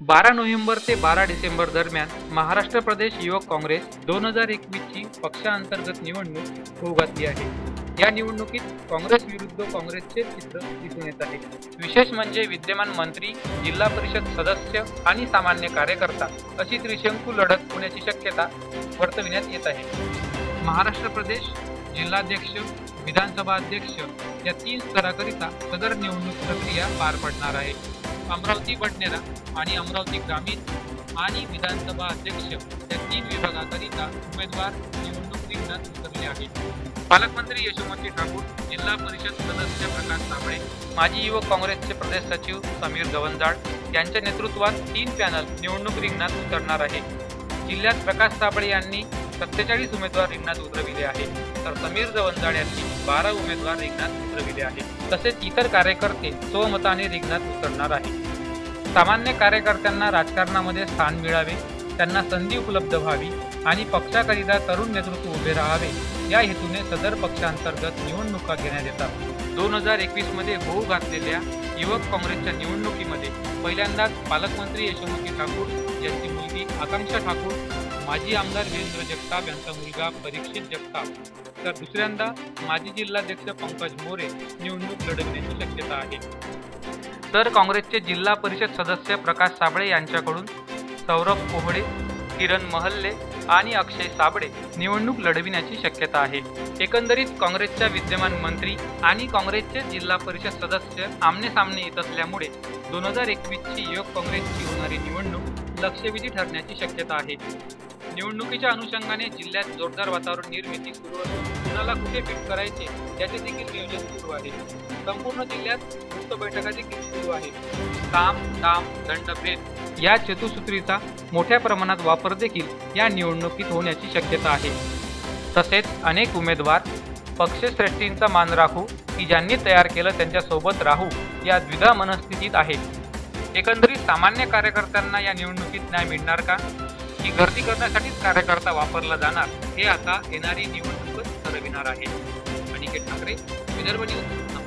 12 November ते 12 डिसेंबर दरम्यान महाराष्ट्र प्रदेश युवक काँग्रेस 2021 ची पक्षांतर्गत निवडणूक होऊ घातली आहे। या निवडणुकीत काँग्रेस विरुद्ध काँग्रेसचे चित्र दिसून येत आहे। विशेष म्हणजे विद्यमान मंत्री, जिल्हा परिषद सदस्य आणि सामान्य कार्यकर्ता अशी त्रिशंकू लढत होण्याची शक्यता वर्तविण्यात येत आहे। महाराष्ट्र प्रदेश जिल्हाध्यक्ष, विधानसभा अध्यक्ष या 3 स्तराकरिता सदर निवडणूक प्रक्रिया पार पडणार आहे। अमरावती बडनेरा आणि अमरावती ग्रामीण आणि विधानसभा अध्यक्ष या 3 विभागाकरिता उमेदवार निवडणूक रिंगणात उतरले आहेत। पालकमंत्री यशोमती ठाकूर, जिल्हा परिषद सदस्य प्रकाश साबळे, माजी युवक काँग्रेसचे प्रदेश सचिव समीर गवंजाळ यांच्या नेतृत्वात 3 पॅनल निवडणूक रिंगणात उतरणार आहे। जिल्ह्यात प्रकाश साबळे यांनी 47 उमेदवार रिंगणात उतरविले आहेत, तर समीर गवंजाळ यांनी 12 उमेदवार रिंगणात उतरविले आहेत। तसेच इतर कार्यकर्ते स्वमताने रिंगणात उतरणार आहेत। सामान्य कार्यकर्त्यांना राजकारणामध्ये स्थान मिळावे, त्यांना संधी उपलब्ध व्हावी आणि पक्षाकरिता तरुण नेतृत्व उभे राहावे या हेतूने सदर पक्षांतर्गत निवडणुका घेण्यात येतात। 2021 मध्ये होऊ घातलेल्या युवक काँग्रेसच्या निवडणुकीमध्ये पहिल्यांदाच पालकमंत्री यशोमती ठाकूर यांची मुलगी आकांक्षा ठाकूर, माजी आमदार वीरेंद्र जगताप यांचा मुलगा परीक्षित जगताप, तर दुसऱ्यांदा माजी जिल्हाध्यक्ष पंकज मोरे निवडणूक लढविण्याची शक्यता आहे। तर काँग्रेसचे जिल्हा परिषद सदस्य प्रकाश साबळे यांच्याकडून सौरभ कोहळे, किरण महल्ले आणि अक्षय साबळे निवडणूक लढविण्याची शक्यता आहे। एकंदरीत काँग्रेसच्या विद्यमान मंत्री आणि काँग्रेसचे जिल्हा परिषद सदस्य आमने-सामने येत असल्यामुळे 2021 ची युवक काँग्रेसची होणारी निवडणूक लक्षवेधी ठरण्याची शक्यता आहे। निवडणुकीच्या अनुषंगाने जिल्ह्यात जोरदार वातावरण निर्मिती सुरू असून कुणाला कुठे फिट करायचे याचे देखील नियोजन सुरू आहे। संपूर्ण जिल्ह्यात गुप्त बैठका देखील सुरू आहेत। काम, दाम, दंड, भेद या चतुसूत्रीचा मोठ्या प्रमाणात वापर देखील या निवडणुकीत होण्याची शक्यता आहे। तसेच अनेक उमेदवार पक्षश्रेष्ठींचा मान राखू की ज्यांनी तयार केलं त्यांच्या सोबत राहू या द्विधा मनस्थितीत आहेत। एकंदरीत सामान्य कार्यकर्त्यांना या निवडणुकीत न्याय मिळणार का की गर्दी करण्यासाठीच कार्यकर्ता वापरला जाणार हे आता येणारी निवडणूकच ठरविणार आहे। अनिकेत ठाकरे, विदर्भ न्यूज।